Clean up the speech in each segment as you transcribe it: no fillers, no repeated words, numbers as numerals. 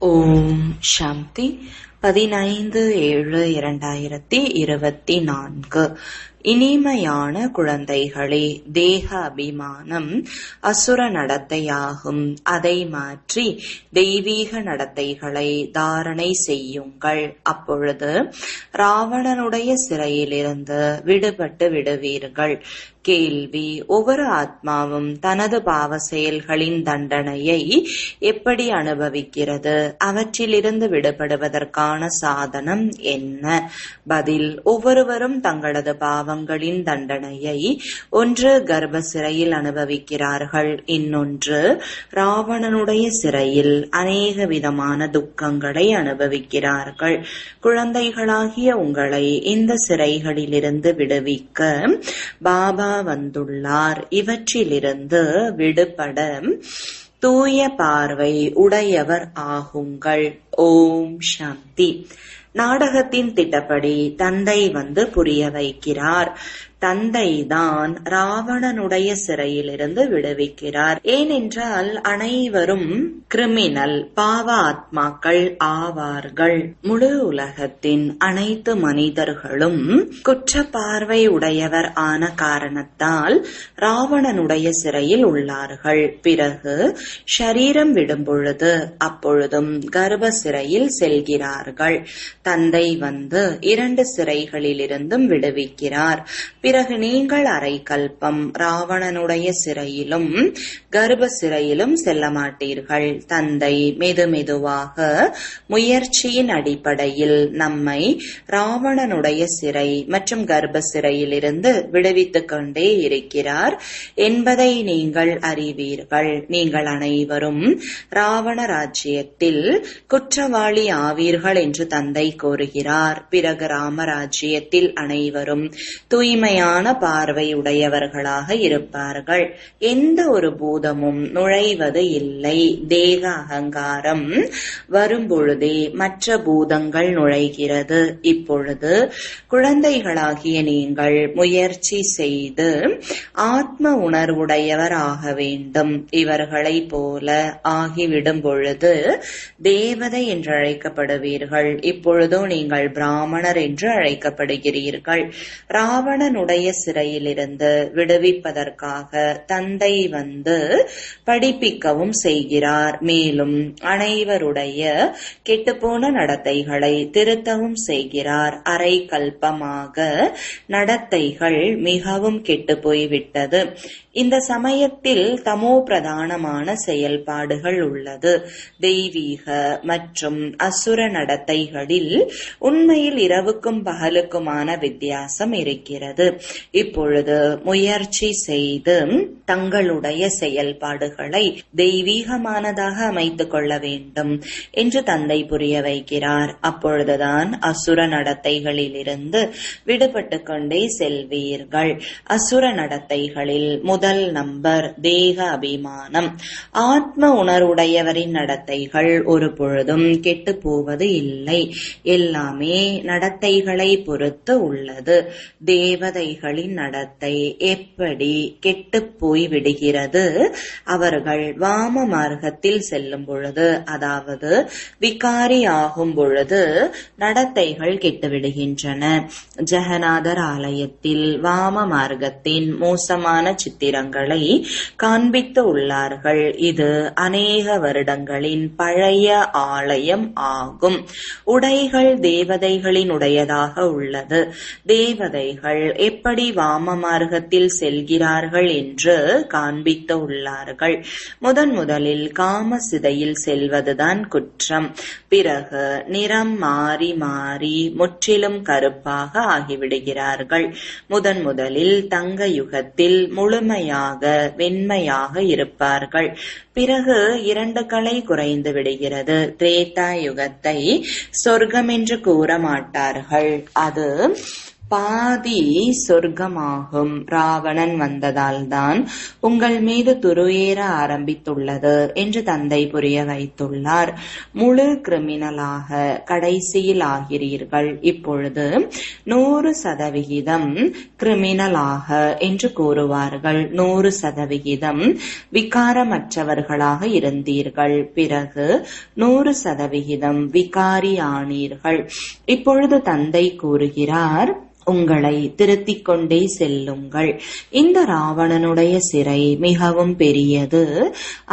ஓம் சாந்தி 15/7/2024. இனிமையான குழந்தைகளே, தேக அபிமானம் அசுர நடத்தையாகும். அதை மாற்றி தெய்வீக நடத்தைகளை தாரணை செய்யுங்கள். அப்பொழுது ராவணனுடைய சிறையிலிருந்து விடுபட்டு விடுவீர்கள். கேள்வி: ஒவ்வொரு ஆத்மாவும் தனது பாவ செயல்களின் தண்டனையை எப்படி அனுபவிக்கிறது? அவற்றிலிருந்து விடுபடுவதற்கான சாதனம் என்ன? பதில்: ஒவ்வொருவரும் தங்களது பாவங்களின் தண்டனையை ஒன்று கர்ப்ப சிறையில் அனுபவிக்கிறார்கள், இன்னொன்று ராவணனுடைய சிறையில் அநேக விதமான துக்கங்களை அனுபவிக்கிறார்கள். குழந்தைகளாகிய உங்களை இந்த சிறைகளிலிருந்து விடுவிக்க பாபா வந்துள்ளார். இவற்றிலிருந்து விடுபட தூய பார்வை உடையவர் ஆகுங்கள். ஓம் சாந்தி. நாடகத்தின் திட்டப்படி தந்தை வந்து புரிய வைக்கிறார். தந்தைதான் ராவணனுடைய சிறையிலிருந்து விடுவிக்கிறார். ஏனென்றால் அனைவரும் கிரிமினல், பாவ ஆத்மாக்கள் ஆவார்கள். முழு உலகத்தின் அனைத்து மனிதர்களும் குற்ற பார்வை உடையவர் ஆன காரணத்தால் ராவணனுடைய சிறையில் உள்ளார்கள். பிறகு ஷரீரம் விடும் பொழுது அப்பொழுதும் கர்ப்ப சிறையில் செல்கிறார்கள். தந்தை வந்து 2 சிறைகளிலிருந்தும் விடுவிக்கிறார். பிறகு நீங்கள் அரை கல்பம் ராவணனுடைய சிறையிலும் கர்ப்ப சிறையிலும் செல்ல மாட்டீர்கள். தந்தை மெதுமெதுவாக முயற்சியின் அடிப்படையில் நம்மை ராவணனுடைய சிறை மற்றும் கர்ப்ப சிறையிலிருந்து விடுவித்துக் கொண்டே இருக்கிறார் என்பதை நீங்கள் அறிவீர்கள். நீங்கள் அனைவரும் ராவண ராஜ்யத்தில் குற்றவாளி ஆவீர்கள் என்று தந்தை கூறுகிறார். பிறகு ராமராஜ்யத்தில் அனைவரும் தூய்மையான பார்வை உடையவர்களாக இருப்பார்கள். எந்த ஒரு பூதமும் நுழைவது இல்லை. தேக அகங்காரம் வரும்பொழுதே மற்ற பூதங்கள் நுழைகிறது. இப்பொழுது குழந்தைகளாகிய நீங்கள் முயற்சி செய்து ஆத்ம உணர்வுடையவர் ஆக வேண்டும். இவர்களைப் போல ஆகிவிடும் பொழுது தேவதை என்று அழைக்கப்படுவீர்கள். இப்பொழுதோ நீங்கள் பிராமணர் என்று அழைக்கப்படுகிறீர்கள். ராவணனுடைய சிறையிலிருந்து விடுவிப்பதற்காக தந்தை வந்து படிப்பிக்கவும் செய்கிறார். மேலும் அனைவருடைய கெட்டுப்போன நடத்தைகளை திருத்தவும் செய்கிறார். அரை கல்பமாக நடத்தைகள் மிகவும் கெட்டு போய்விட்டது. இந்த சமயத்தில் தமோ பிரதானமான செயல்பாடுகள் உள்ளது. தெய்வீக மற்றும் அசுர நடத்தைகளில் உண்மையில் இரவுக்கும் பகலுக்குமான வித்தியாசம் இருக்கிறது. இப்பொழுது முயற்சி செய்து தங்களுடைய செயல்பாடுகளை தெய்வீகமானதாக அமைத்துக் கொள்ள வேண்டும் என்று தந்தை புரிய வைக்கிறார். அப்பொழுதுதான் அசுர நடத்தைகளிலிருந்து விடுபட்டு கொண்டே செல்வீர்கள். அசுர நடத்தைகளில் முதல் நம்பர் தேக அபிமானம். ஆத்ம உணர்வுடையவரின் நடத்தைகள் ஒரு பொழுதும் கெட்டு போவது இல்லை. எல்லாமே நடத்தைகளை பொறுத்து உள்ளது. தேவதைகளின் நடத்தை எப்படி கெட்டு போய் விடுகிறது? அவர்கள் வாம மார்க்கத்தில் செல்லும் பொழுது, அதாவது விகாரி ஆகும் பொழுது நடத்தைகள் கெட்டுவிடுகின்றன. ஜெகநாதர் ஆலயத்தில் வாம மார்க்கத்தின் மோசமான சித்திரங்களை காண்பித்து உள்ளார்கள். இது அநேக வருடங்களின் பழைய ஆலயம் ஆகும். உடைகள் தேவதைகளின் உடையதாக உள்ளது. தேவதைகள் எப்படி வாம மார்க்கத்தில் செல்கிறார்கள் என்று காண்பித்து உள்ளார்கள். முதலில் காம சிதையில் செல்வதுதான் குற்றம். பிறகு நிறம் மாறி மாறி முற்றிலும் கருப்பாக ஆகிவிடுகிறார்கள். முதலில் தங்க யுகத்தில் முழுமையாக வெண்மையாக இருப்பார்கள். பிறகு 2 கலை குறைந்து விடுகிறது. திரேதா யுகத்தை சொர்க்கம் என்று கூற மாட்டார்கள். அது பாதி சொர்க்கமாகும். ராவணன் வந்ததால் தான் உங்கள் மீது துருஏற ஆரம்பித்துள்ளது என்று தந்தை புரிய வைத்துள்ளார். முழு கிரிமினலாக கடைசியில் ஆகிறீர்கள். இப்பொழுது 100% கிரிமினலாக என்று கூறுவார்கள். 100% விகாரமற்றவர்களாக இருந்தீர்கள். பிறகு 100% விகாரி ஆனீர்கள். இப்பொழுது தந்தை கூறுகிறார், உங்களை திருத்திக் கொண்டே செல்லுங்கள். இந்த ராவணனுடைய சிறை மிகவும் பெரியது.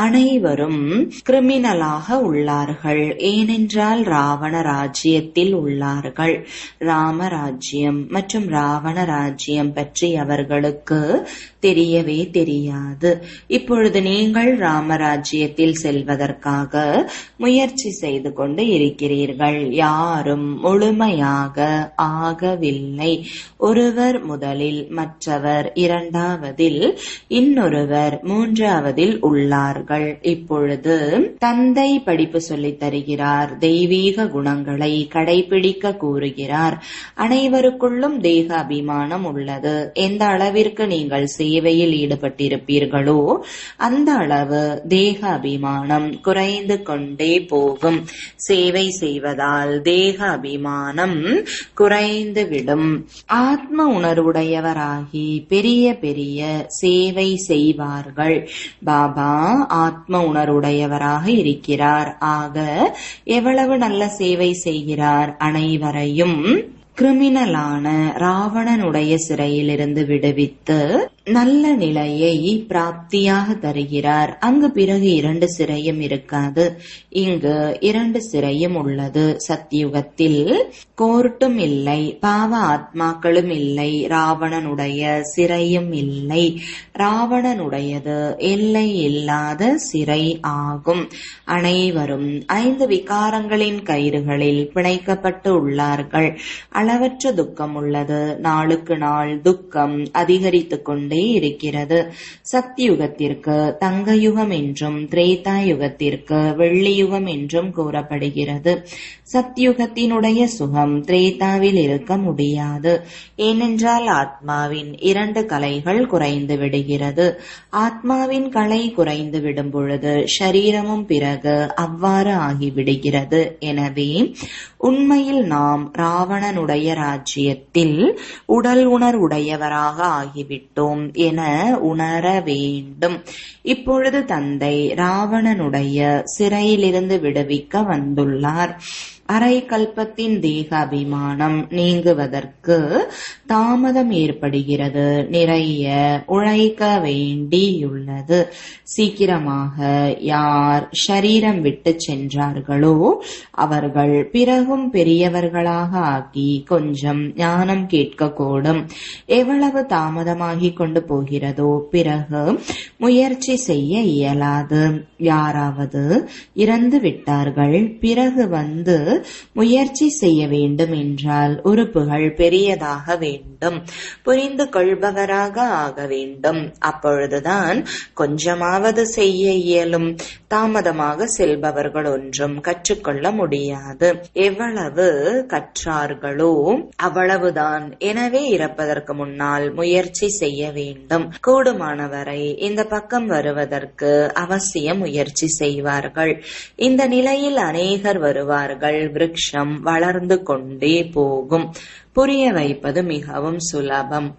அனைவரும் கிரிமினலாக உள்ளார்கள். ஏனென்றால் ராவண ராஜ்யத்தில் உள்ளார்கள். ராமராஜ்யம் மற்றும் ராவண ராஜ்யம் பற்றி அவர்களுக்கு தெரியவே தெரியாது. இப்பொழுது நீங்கள் ராமராஜ்யத்தில் செல்வதற்காக முயற்சி செய்து கொண்டு இருக்கிறீர்கள். யாரும் முழுமையாக ஆகவில்லை. ஒருவர் முதலில், மற்றவர் இரண்டாவதில், இன்னொருவர் மூன்றாவதில் உள்ளார்கள். இப்பொழுது தந்தை படிப்பு சொல்லித் தருகிறார். தெய்வீக குணங்களை கடைபிடிக்க கூறுகிறார். அனைவருக்குள்ளும் தேக அபிமானம் உள்ளது. எந்த அளவிற்கு நீங்கள் சேவையில் ஈடுபட்டிருப்பீர்களோ அந்த அளவு தேக அபிமானம் குறைந்து கொண்டே போகும். சேவை செய்வதால் தேக அபிமானம் குறைந்துவிடும். ஆத்ம உணர்வுடையவராகி பெரிய பெரிய சேவை செய்வார்கள். பாபா ஆத்ம உணர்வுடையவராக இருக்கிறார். ஆக எவ்வளவு நல்ல சேவை செய்கிறார். அனைவரையும் கிரிமினலான ராவணனுடைய சிறையிலிருந்து விடுவித்து நல்ல நிலையை பிராப்தியாக தருகிறார். அங்கு பிறகு 2 சிறையும் இருக்காது. இங்கு 2 சிறையும் உள்ளது. சத்யுகத்தில் கோர்ட்டும் இல்லை, பாவ ஆத்மாக்களும் இல்லை, ராவணனுடைய சிறையும் இல்லை. ராவணனுடையது எல்லை இல்லாத சிறை ஆகும். அனைவரும் 5 விகாரங்களின் கயிறுகளில் பிணைக்கப்பட்டு உள்ளார்கள். அளவற்ற துக்கம் உள்ளது. நாளுக்கு நாள் துக்கம் அதிகரித்துக் கொண்டே இருக்கிறது. சக்தியுகத்திற்கு தங்க யுகம் என்றும் திரேதா யுகத்திற்கு வெள்ளி யுகம் என்றும் கூறப்படுகிறது. சத்யுகத்தினுடைய சுகம் திரேதாவில் இருக்க முடியாது. ஏனென்றால் ஆத்மாவின் 2 கலைகள் குறைந்து விடுகிறது. ஆத்மாவின் கலை குறைந்து விடும் பொழுது ஷரீரமும் பிறகு அவ்வாறு ஆகிவிடுகிறது. எனவே உண்மையில் நாம் ராவணனுடைய ராஜ்யத்தில் உடல் உணர்வுடையவராக ஆகிவிட்டோம் என உணர வேண்டும். இப்பொழுது தந்தை ராவணனுடைய சிறையிலிருந்து விடுவிக்க வந்துள்ளார். அரை கல்பத்தின் தேக அபிமானம் நீங்குவதற்கு தாமதம் ஏற்படுகிறது. நிறைய உழைக்க வேண்டியுள்ளது. சீக்கிரமாக யார் ஷரீரம் விட்டு சென்றார்களோ அவர்கள் பிறகும் பெரியவர்களாக ஆகி கொஞ்சம் ஞானம் கேட்கக்கூடும். எவ்வளவு தாமதமாகி கொண்டு போகிறதோ பிறகு முயற்சி செய்ய இயலாது. யாராவது இறந்து விட்டார்கள், பிறகு வந்து முயற்சி செய்ய வேண்டும் என்றால் உறுப்புகள் பெரியதாக வேண்டும். புரிந்து கொள்பவராக ஆக வேண்டும். அப்பொழுதுதான் கொஞ்சமாவது செய்ய இயலும். தாமதமாக செல்பவர்கள் ஒன்றும் கற்றுக்கொள்ள முடியாது. எவ்வளவு கற்றார்களோ அவ்வளவுதான். எனவே இறப்பதற்கு முன்னால் முயற்சி செய்ய வேண்டும். கூடுமானவரை இந்த பக்கம் வருவதற்கு அவசியம் முயற்சி செய்வார்கள். இந்த நிலையில் அநேகர் வருவார்கள். விருட்சம் வளர்ந்து கொண்டே போகும். புரிய வைப்பது மிகவும் சுலபம்.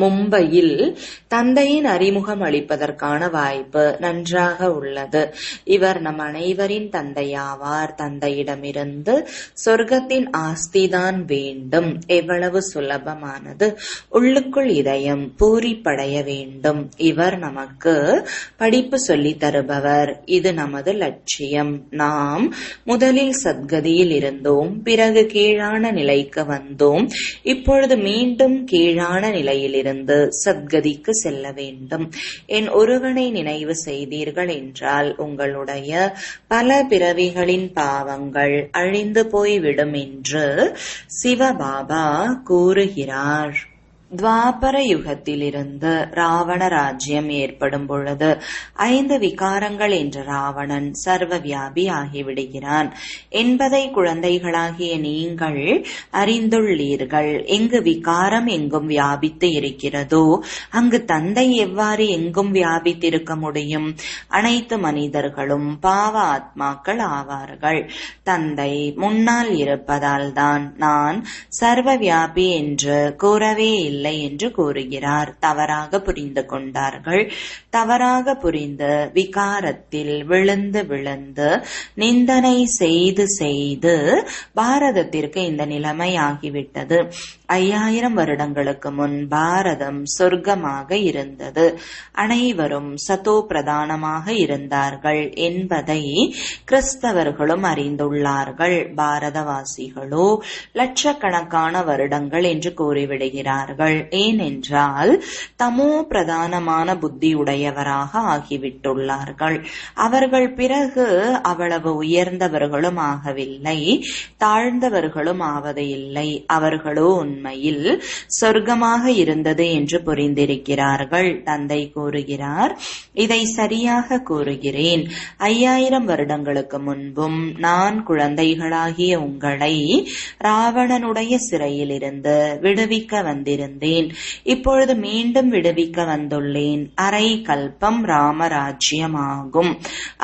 மும்பையில் தந்தையின் அறிமுகம் அளிப்பதற்கான வாய்ப்பு நன்றாக உள்ளது. இவர் நம் அனைவரின் தந்தையாவார். தந்தையிடமிருந்து சொர்க்கத்தின் ஆஸ்திதான் வேண்டும். எவ்வளவு சுலபமானது. உள்ளுக்குள் இதயம் பூரிப்படைய வேண்டும். இவர் நமக்கு படிப்பு சொல்லி தருபவர். இது நமது லட்சியம். நாம் முதலில் சத்கதியில் இருந்தோம், பிறகு கீழான நிலைக்கு வந்தோம். இப்பொழுது மீண்டும் கீழான நிலையில் இருந்து சத்கதிக்கு செல்ல வேண்டும். என் ஒருவனை நினைவு செய்தீர்கள் என்றால் உங்களுடைய பல பிறவிகளின் பாவங்கள் அழிந்து போய்விடும் என்று சிவபாபா கூறுகிறார். துவாபர யுகத்திலிருந்து ராவண ராஜ்யம் ஏற்படும் பொழுது 5 விகாரங்கள் என்ற ராவணன் சர்வ வியாபி ஆகிவிடுகிறான் என்பதை குழந்தைகளாகிய நீங்கள் அறிந்துள்ளீர்கள். எங்கு விகாரம் எங்கும் வியாபித்து இருக்கிறதோ அங்கு தந்தை எவ்வாறு எங்கும் வியாபித்திருக்க முடியும்? அனைத்து மனிதர்களும் பாவ ஆத்மாக்கள் ஆவார்கள். தந்தை முன்னால் இருப்பதால் தான் நான் சர்வ வியாபி என்று கூறவே இல்லை என்று கூறுகிறார். தவறாக புரிந்து கொண்டார்கள். தவறாக புரிந்து விகாரத்தில் விழுந்து விழுந்து நிந்தனை செய்து செய்து பாரதத்திற்கு இந்த நிலைமை ஆகிவிட்டது. 5000 வருடங்களுக்கு முன் பாரதம் சொர்க்கமாக இருந்தது. அனைவரும் சதோ பிரதானமாக இருந்தார்கள் என்பதை கிறிஸ்தவர்களும் அறிந்துள்ளார்கள். பாரதவாசிகளோ லட்சக்கணக்கான வருடங்கள் என்று கூறிவிடுகிறார்கள். ஏனென்றால் தமோ பிரதானமான புத்தியுடையவராக ஆகிவிட்டுள்ளார்கள். அவர்கள் பிறகு அவ்வளவு உயர்ந்தவர்களும் ஆகவில்லை, தாழ்ந்தவர்களும் ஆவது இல்லை. அவர்களோ உண்மையில் சொர்க்கமாக இருந்தது என்று புரிந்திருக்கிறார்கள். தந்தை கூறுகிறார், இதை சரியாக கூறுகிறேன். 5000 வருடங்களுக்கு முன்பும் நான் குழந்தைகளாகிய உங்களை ராவணனுடைய சிறையிலிருந்து விடுவிக்க வந்திருந்தேன். இப்பொழுது மீண்டும் விடுவிக்க வந்துள்ளேன். அரை கல்பம் ராமராஜ்யமாகும்,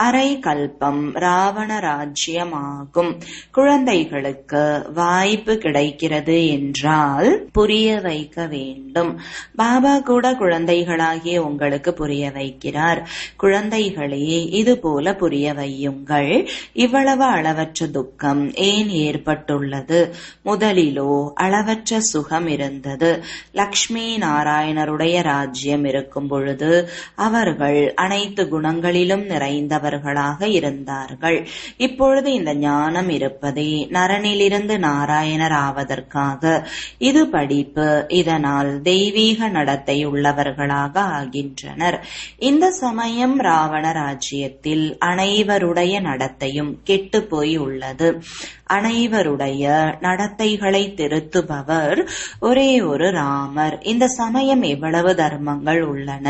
அரை கல்பம் ராவண ராஜ்யமாகும். குழந்தைகளுக்கு வாய்ப்பு கிடைக்கிறது என்றால் புரிய வைக்க வேண்டும். பாபா கூட குழந்தைகளாகிய உங்களுக்கு புரிய வைக்கிறார். குழந்தைகளே, இது போல புரிய வையுங்கள். இவ்வளவு அளவற்ற துக்கம் ஏன் ஏற்பட்டுள்ளது? முதலிலோ அளவற்ற சுகம் இருந்தது. லக்ஷ்மி நாராயணருடைய ராஜ்யம் இருக்கும் பொழுது அவர்கள் அனைத்து குணங்களிலும் நிறைந்தவர்களாக இருந்தார்கள். இப்பொழுது இந்த ஞானம் இருப்பதே நரனிலிருந்து நாராயணர் ஆவதற்காக. இது படிப்பு. இதனால் தெய்வீக நடத்தை உள்ளவர்களாக ஆகின்றனர். இந்த சமயம் ராவண ராஜ்யத்தில் அனைவருடைய நடத்தையும் கெட்டு போய் உள்ளது. அனைவருடைய நடத்தைகளை திருத்துபவர் ஒரே ஒரு ராமர். இந்த சமயம் எவ்வளவு தர்மங்கள் உள்ளன,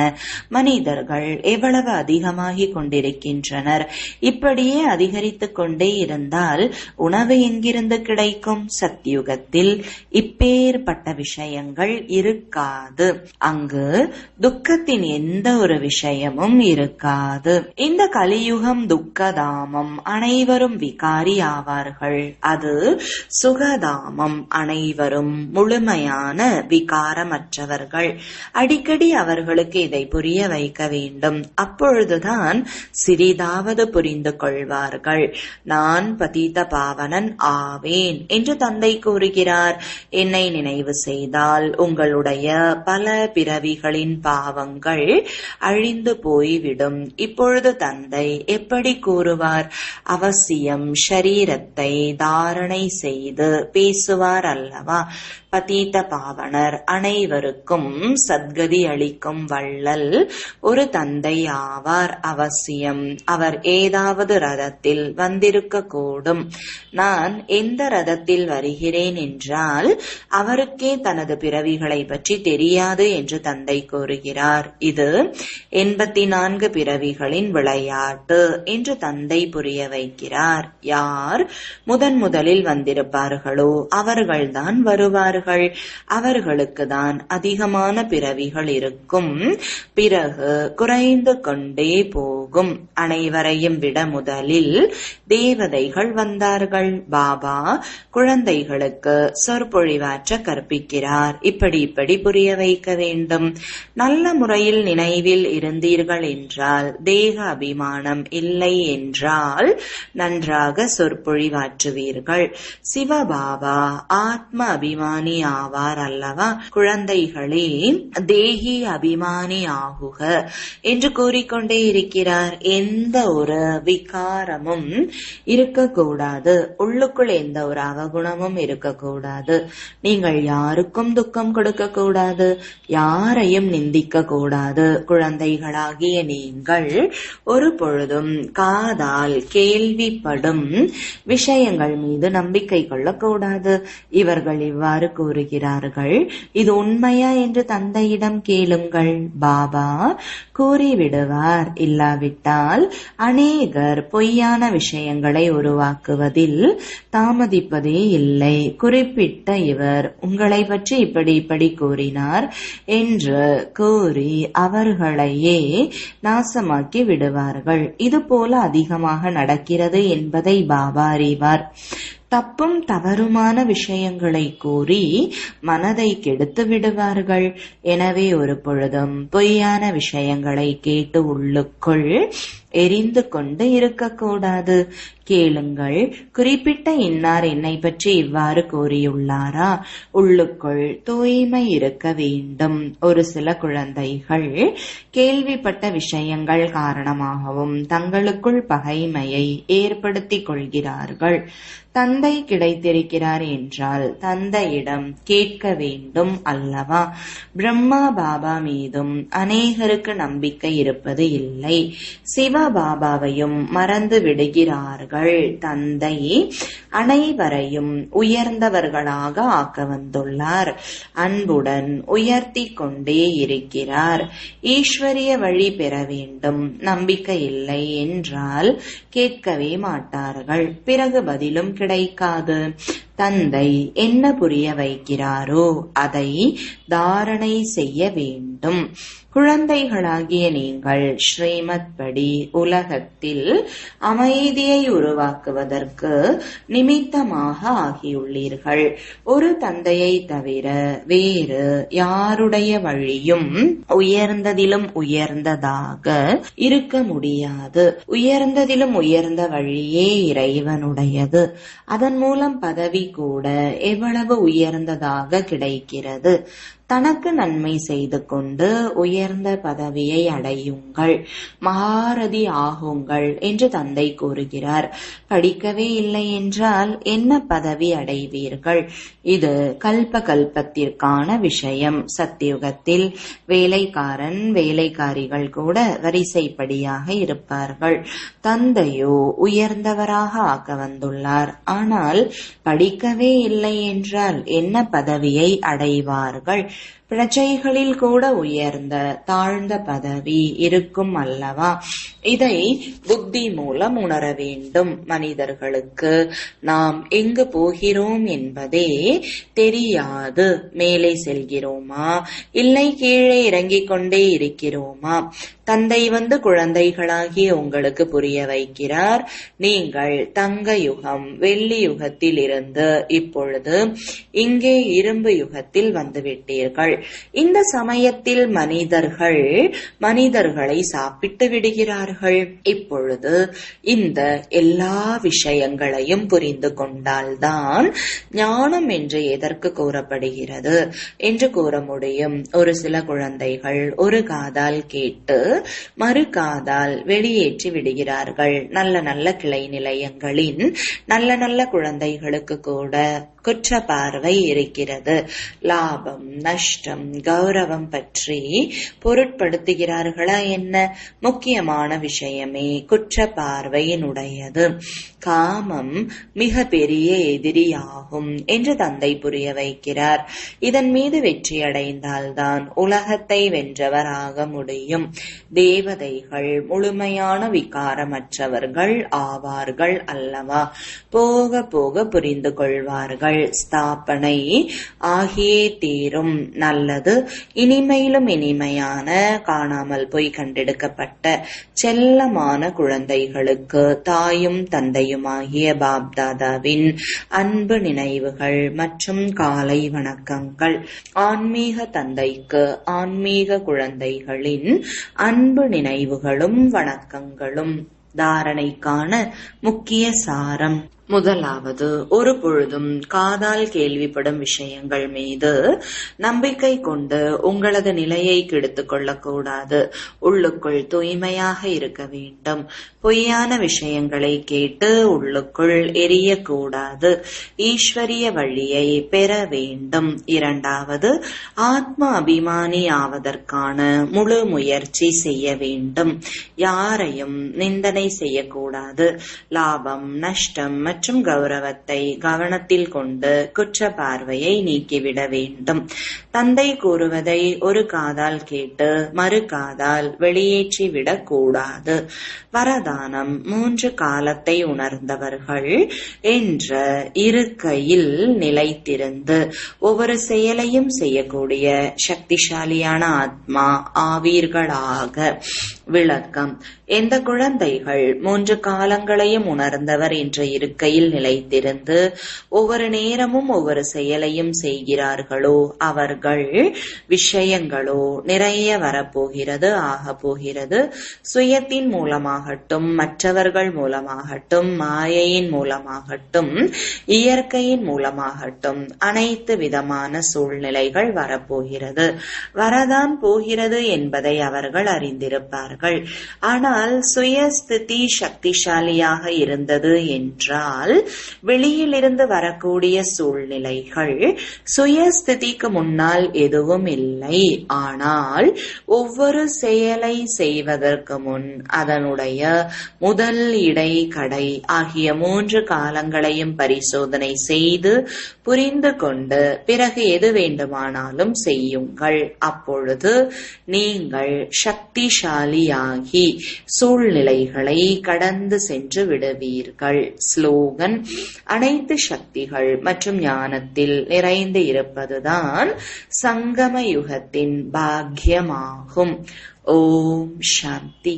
மனிதர்கள் எவ்வளவு அதிகமாகிக் கொண்டிருக்கின்றனர். இப்படியே அதிகரித்துக் கொண்டே இருந்தால் உணவு எங்கிருந்து கிடைக்கும்? சத்யுகத்தில் இப்பேற்பட்ட விஷயங்கள் இருக்காது. அங்கு துக்கத்தின் எந்த ஒரு விஷயமும் இருக்காது. இந்த கலியுகம் துக்கதாமம். அனைவரும் விகாரி ஆவார்கள். அது சுகதாமம். அனைவரும் முழுமையான விகாரமற்றவர்கள். அடிக்கடி அவர்களுக்கு இதை புரிய வைக்க வேண்டும். அப்பொழுதுதான் சிறிதாவது புரிந்து கொள்வார்கள். நான் பதீத பாவனன் ஆவேன் என்று தந்தை கூறுகிறார். என்னை நினைவு செய்தால் உங்களுடைய பல பிறவிகளின் பாவங்கள் அழிந்து போய்விடும். இப்பொழுது தந்தை எப்படி கூறுவார்? அவசியம் ஷரீரத்தை தாரணை செய்து பேசுவார் அல்லவா? பதீத பாவனர் அனைவருக்கும் சத்கதி அளிக்கும் வள்ளல் ஒரு தந்தை ஆவார். அவசியம் அவர் ஏதாவது ரதத்தில் வந்திருக்க கூடும். நான் எந்த ரதத்தில் வருகிறேன் என்றால் அவருக்கே தனது பிறவிகளை பற்றி தெரியாது என்று தந்தை கூறுகிறார். இது 84 பிறவிகளின் விளையாட்டு என்று தந்தை புரிய வைக்கிறார். யார் முதலில் வந்திருப்பார்களோ அவர்கள்தான் வருவார்கள். அவர்களுக்கு தான் அதிகமான பிறவிகள் இருக்கும். பிறகு குறைந்து கொண்டே போகும். அனைவரையும் விட முதலில் தேவதைகள் வந்தார்கள். பாபா குழந்தைகளுக்கு சொற்பொழிவாற்ற கற்பிக்கிறார். இப்படி புரிய வைக்க வேண்டும். நல்ல முறையில் நினைவில் இருந்தீர்கள் என்றால், தேக அபிமானம் இல்லை என்றால் நன்றாக சொற்பொழிவாற்றுவீர்கள். சிவபாபா ஆத்ம அபிமானி ஆவார் அல்லவா? குழந்தைகளே, தேகி அபிமானி ஆகுக என்று கூறிக்கொண்டே இருக்கிறார். எந்த ஒரு விகாரமும் இருக்கக்கூடாது. உள்ளுக்குள் எந்த ஒரு அவகுணமும் இருக்கக்கூடாது. நீங்கள் யாருக்கும் துக்கம் கொடுக்க கூடாது. யாரையும் நிந்திக்க கூடாது. குழந்தைகளாகிய நீங்கள் ஒரு பொழுதும் காதால் கேள்விப்படும் விஷயங்கள் மீது நம்பிக்கை கொள்ளக்கூடாது. இவர்கள் இவ்வாறு கூறுகிறார்கள். இது உண்மையா என்று தந்தையிடம் கேளுங்கள். பாபா கூறிவிடுவார். இல்லாவிட்டால் அநேகர் பொய்யான விஷயங்களை உருவாக்குவதில் தாமதிப்பதே இல்லை. குறிப்பிட்ட இவர் உங்களை பற்றி இப்படி கூறினார் என்று கூறி அவர்களையே நாசமாக்கி விடுவார்கள். இது போல அதிகமாக நடக்கிறது என்பதை பாபா அறிவார். தப்பும் தவறுமான விஷயங்களை கூறி மனதை கெடுத்து விடுவார்கள். எனவே ஒரு பொழுதும் பொய்யான விஷயங்களை கேட்டு உள்ளுக்குள் எரிந்து கொண்டு இருக்கக்கூடாது. கேளுங்கள், குறிப்பிட்ட இன்னார் என்னை பற்றி இவ்வாறு கூறியுள்ளாரா? உள்ளுக்குள் தூய்மை இருக்க வேண்டும். ஒரு சில குழந்தைகள் கேள்விப்பட்ட விஷயங்கள் காரணமாகவும் தங்களுக்குள் பகைமையை ஏற்படுத்திக் கொள்கிறார்கள். தந்தை கிடைத்திருக்கிறார் என்றால் தந்தையிடம் கேட்க வேண்டும் அல்லவா? பிரம்மா பாபா மீதும் அநேகருக்கு நம்பிக்கை இருப்பது இல்லை. சிவ பாபாவையும் மறந்து விடுகிறார்கள். தந்தை அனைவரையும் உயர்ந்தவர்களாக ஆக்க வந்துள்ளார். அன்புடன் உயர்த்தி கொண்டே இருக்கிறார். ஈஸ்வரிய வழி பெற வேண்டும். நம்பிக்கை இல்லை என்றால் கேட்கவே மாட்டார்கள். பிறகு பதிலும் கிடைக்காது. தந்தை என்ன புரிய வைக்கிறாரோ அதை தாரணை செய்ய வேண்டும். குழந்தைகளாகிய நீங்கள் ஸ்ரீமத் படி உலகத்தில் அமைதியை உருவாக்குவதற்கு நிமித்தமாக ஆகியுள்ளீர்கள். ஒரு தந்தையை தவிர வேறு யாருடைய வழியும் உயர்ந்ததிலும் உயர்ந்ததாக இருக்க முடியாது. உயர்ந்ததிலும் உயர்ந்த வழியே இறைவனுடையது. அதன் மூலம் பதவி கூட எவ்வளவு உயர்ந்ததாக கிடைக்கிறது. தனக்கு நன்மை செய்து கொண்டு உயர்ந்த பதவியை அடையுங்கள், மகாரதி ஆகுங்கள் என்று தந்தை கூறுகிறார். படிக்கவே இல்லை என்றால் என்ன பதவி அடைவீர்கள்? இது கல்பத்திற்கான விஷயம். சத்தியுகத்தில் வேலைக்காரன் வேலைக்காரிகள் கூட வரிசைப்படியாக இருப்பார்கள். தந்தையோ உயர்ந்தவராக ஆக்க வந்துள்ளார். ஆனால் படிக்கவே இல்லை என்றால் என்ன பதவியை அடைவார்கள்? பிரஜைகளில் கூட உயர்ந்த தாழ்ந்த பதவி இருக்கும் அல்லவா? இதை புத்தி மூலம் உணர வேண்டும். மனிதர்களுக்கு நாம் எங்கு போகிறோம் என்பதே தெரியாது. மேலே செல்கிறோமா இல்லை கீழே இறங்கிக் கொண்டே இருக்கிறோமா? தந்தை வந்து குழந்தைகளாகிய உங்களுக்கு புரிய வைக்கிறார். நீங்கள் தங்க யுகம் வெள்ளி யுகத்தில் இருந்து இப்பொழுது இங்கே இரும்பு யுகத்தில் வந்துவிட்டீர்கள். இந்த சமயத்தில் மனிதர்களை சாப்பிட்டு விடுகிறார்கள். இப்பொழுது இந்த எல்லா விஷயங்களையும் புரிந்து கொண்டால்தான் ஞானம் என்று எதற்கு கூறப்படுகிறது என்று கூற முடியும். ஒரு சில குழந்தைகள் ஒரு காதால் கேட்டு மறு காதால் வெளியேற்றி விடுகிறார்கள். நல்ல நல்ல கிளை நிலையங்களின் நல்ல நல்ல குழந்தைகளுக்கு கூட குற்ற பார்வை இருக்கிறது. லாபம் நஷ்டம் கௌரவம் பற்றி பொருட்படுத்துகிறார்களா என்ன? முக்கியமான விஷயமே குற்ற பார்வையினுடையது. காமம் மிக பெரிய எதிரியாகும் என்று தந்தை புரிய வைக்கிறார். இதன் மீது வெற்றி அடைந்தால்தான் உலகத்தை வென்றவராக முடியும். தேவதைகள் முழுமையான விகாரமற்றவர்கள் ஆவார்கள் அல்லவா? போக போக புரிந்து கொள்வார்கள். ஸ்தாபனை ஆகியே தீரும். நல்லது, இனிமையிலும் இனிமையான காணாமல் போய் கண்டெடுக்கப்பட்ட செல்லமான குழந்தைகளுக்கு தாயும் தந்தையுமாகிய பாப்தாதாவின் அன்பு நினைவுகள் மற்றும் காலை வணக்கங்கள். ஆன்மீக தந்தைக்கு ஆன்மீக குழந்தைகளின் அன்பு நினைவுகளும் வணக்கங்களும். தாரணைக்கான முக்கிய சாரம். முதலாவது, ஒரு பொழுதும் காதால் கேள்விப்படும் விஷயங்கள் மீது நம்பிக்கை கொண்டு உங்களது நிலையை கெடுத்துக் கொள்ளக்கூடாது. உள்ளுக்குள் தூய்மையாக இருக்க வேண்டும். பொய்யான விஷயங்களை கேட்டு உள்ளுக்குள் எரியக்கூடாது. ஈஸ்வரிய வழியை பெற வேண்டும். இரண்டாவது, ஆத்ம அபிமானி ஆவதற்கான முழு முயற்சி செய்ய வேண்டும். யாரையும் நிந்தனை செய்யக்கூடாது. லாபம் நஷ்டம் மற்றும் கௌரவத்தை கவனத்தில் கொண்டு குற்ற பார்வையை நீக்கிவிட வேண்டும். தந்தை கூறுவதை ஒரு காதால் கேட்டு மறு காதால் வெளியேற்றிவிடக் கூடாது. வரதானம் 3 காலத்தை உணர்ந்தவர்கள் என்ற இருக்கையில் நிலைத்திருந்து ஒவ்வொரு செயலையும் செய்யக்கூடிய சக்திசாலியான ஆத்மா ஆவீர்களாக. விளக்கம்: எந்த குழந்தைகள் 3 காலங்களையும் உணர்ந்தவர் என்ற இருக்கையில் நிலைத்திருந்து ஒவ்வொரு நேரமும் ஒவ்வொரு செயலையும் செய்கிறார்களோ அவர்கள் விஷயங்களோ நிறைய வரப்போகிறது, ஆகப்போகிறது. சுயத்தின் மூலமாகட்டும், மற்றவர்கள் மூலமாகட்டும், மாயையின் மூலமாகட்டும், இயற்கையின் மூலமாகட்டும் அனைத்து விதமான சூழ்நிலைகள் வரப்போகிறது, வரதான் போகிறது என்பதை அவர்கள் அறிந்திருப்பார்கள். ஆனால் சுயஸ்திதி சக்திசாலியாக இருந்தது என்றால் வெளியிலிருந்து வரக்கூடிய சூழ்நிலைகள் சுயஸ்திதிக்கு முன்னால் எதுவும் இல்லை. ஆனால் ஒவ்வொரு செயலை செய்வதற்கு முன் அதனுடைய முதல், இடை, கடை ஆகிய 3 காலங்களையும் பரிசோதனை செய்து புரிந்து கொண்டு பிறகு எது வேண்டுமானாலும் செய்யுங்கள். அப்பொழுது நீங்கள் சக்திசாலியாகி சூழ்நிலைகளை கடந்து சென்று விடுவீர்கள். ஸ்லோகன்: அனைத்து சக்திகள் மற்றும் ஞானத்தில் நிறைந்து இருப்பதுதான் சங்கம யுகத்தின் பாக்கியமாகும். ஓம் சாந்தி.